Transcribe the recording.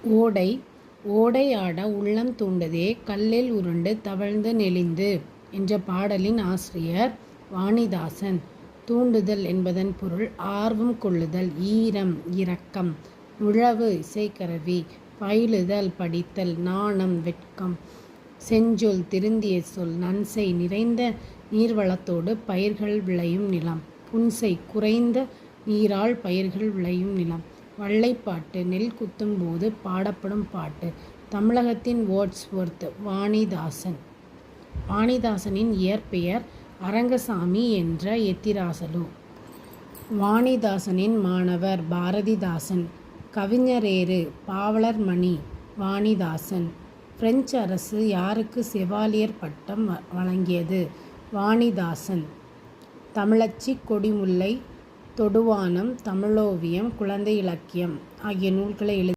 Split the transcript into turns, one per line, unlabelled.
ஓடை ஓடை ஆட உள்ளம் தூண்டதே கல்லில் உருண்டு தவழ்ந்து நெளிந்து என்ற பாடலின் ஆசிரியர் வாணிதாசன். தூண்டுதல் என்பதன் பொருள் ஆர்வம் கொள்ளுதல், ஈரம், இரக்கம். உழவு இசைக்கருவி, பயிலுதல் படித்தல், நாணம் வெட்கம். செஞ்சொல் திருந்திய சொல், நன்செய் நிறைந்த நீர்வளத்தோடு பயிர்கள் விளையும் நிலம், புன்செய் குறைந்த நீரால் பயிர்கள் விளையும் நிலம். வள்ளைப்பாட்டு நெல் குத்தும் போது பாடப்படும் பாட்டு. தமிழகத்தின் வேர்ட்ஸ்வொர்த் வாணிதாசன். வாணிதாசனின் இயற்பெயர் அரங்கசாமி என்ற எத்திராசலு. வாணிதாசனின் மாணவர் பாரதிதாசன். கவிஞரேறு பாவலர்மணி வாணிதாசன். பிரெஞ்சு அரசு யாருக்கு செவாலியர் பட்டம் வழங்கியது? வாணிதாசன். தமிழச்சி, கொடிமுல்லை, தொடுவானம், தமிழோவியம், குழந்தை இலக்கியம் ஆகிய நூல்களை எழுதி